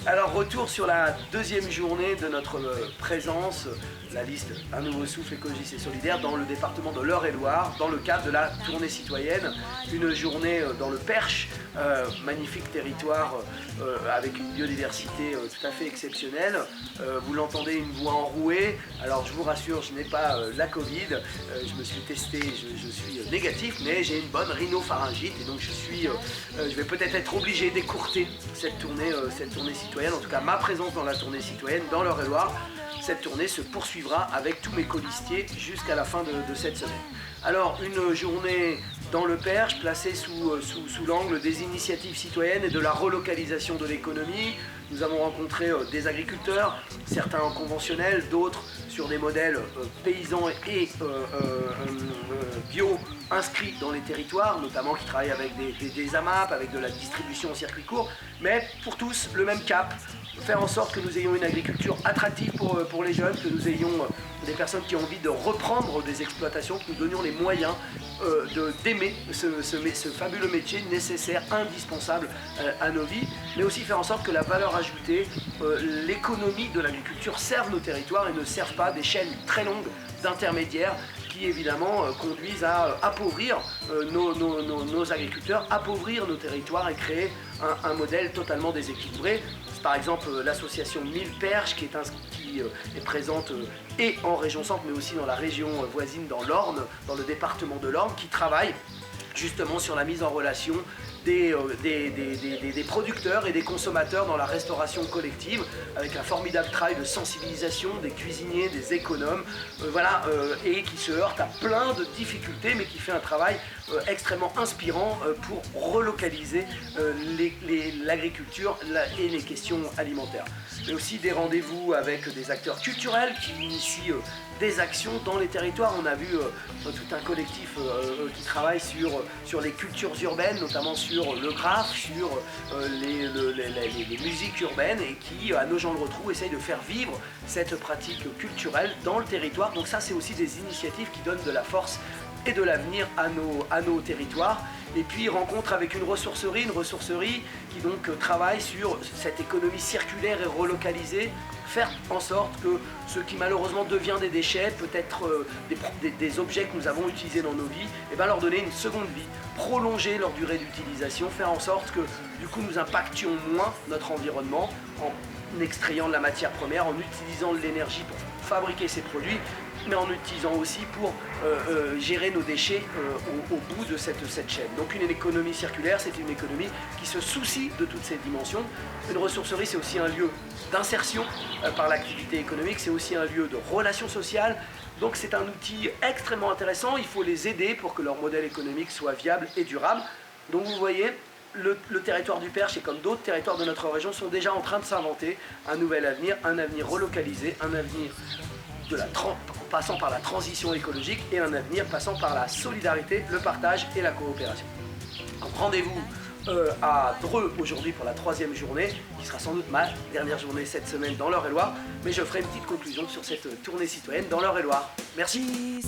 Alors retour sur la deuxième journée de notre présence, la liste Un nouveau souffle écologiste et solidaire dans le département de l'Eure-et-Loir, dans le cadre de la tournée citoyenne. Une journée dans le Perche, magnifique territoire avec une biodiversité tout à fait exceptionnelle. Vous l'entendez, une voix enrouée. Alors je vous rassure, je n'ai pas la Covid, je me suis testé, je suis négatif, mais j'ai une bonne rhinopharyngite et donc je vais peut-être être obligé d'écourter cette tournée citoyenne, en tout cas ma présence dans la tournée citoyenne dans l'Eure-et-Loir. Cette tournée se poursuivra avec tous mes colistiers jusqu'à la fin de cette semaine. Alors une journée dans le Perche placée sous l'angle des initiatives citoyennes et de la relocalisation de l'économie. Nous avons rencontré des agriculteurs, certains conventionnels, d'autres sur des modèles paysans et bio inscrits dans les territoires, notamment qui travaillent avec des AMAP, avec de la distribution en circuit court, mais pour tous le même cap, faire en sorte que nous ayons une agriculture attractive pour les jeunes, que nous ayons des personnes qui ont envie de reprendre des exploitations, que nous donnions les moyens d'aimer ce fabuleux métier nécessaire, indispensable à nos vies, mais aussi faire en sorte que la valeur ajoutée, l'économie de l'agriculture serve nos territoires et ne serve pas des chaînes très longues d'intermédiaires qui évidemment conduisent à appauvrir nos agriculteurs, appauvrir nos territoires et créer un modèle totalement déséquilibré. C'est par exemple l'association 1000 Perches qui est présente et en région centre mais aussi dans la région voisine, dans l'Orne, dans le département de l'Orne, qui travaille justement sur la mise en relation des producteurs et des consommateurs dans la restauration collective, avec un formidable travail de sensibilisation des cuisiniers, des économes, et qui se heurte à plein de difficultés, mais qui fait un travail extrêmement inspirant pour relocaliser l'agriculture et les questions alimentaires. Mais aussi des rendez-vous avec des acteurs culturels qui initient des actions dans les territoires. On a vu tout un collectif qui travaille sur les cultures urbaines, notamment sur le graphe, sur les musiques urbaines, et qui, à Nogent-le-Rotrou, essaye de faire vivre cette pratique culturelle dans le territoire. Donc ça, c'est aussi des initiatives qui donnent de la force et de l'avenir à nos territoires. Et puis rencontre avec une ressourcerie qui donc travaille sur cette économie circulaire et relocalisée, faire en sorte que ce qui malheureusement devient des déchets, peut-être des objets que nous avons utilisés dans nos vies, et bien leur donner une seconde vie, prolonger leur durée d'utilisation, faire en sorte que du coup nous impactions moins notre environnement en extrayant de la matière première, en utilisant de l'énergie pour fabriquer ces produits, mais en utilisant aussi pour gérer nos déchets au bout de cette chaîne. Donc une économie circulaire, c'est une économie qui se soucie de toutes ces dimensions. Une ressourcerie, c'est aussi un lieu d'insertion par l'activité économique, c'est aussi un lieu de relations sociales. Donc c'est un outil extrêmement intéressant, il faut les aider pour que leur modèle économique soit viable et durable. Donc vous voyez, le territoire du Perche, et comme d'autres territoires de notre région, sont déjà en train de s'inventer un nouvel avenir, un avenir relocalisé, un avenir passant par la transition écologique et un avenir passant par la solidarité, le partage et la coopération. Donc rendez-vous à Dreux aujourd'hui pour la troisième journée, qui sera sans doute ma dernière journée cette semaine dans l'Eure-et-Loir, mais je ferai une petite conclusion sur cette tournée citoyenne dans l'Eure-et-Loir. Merci.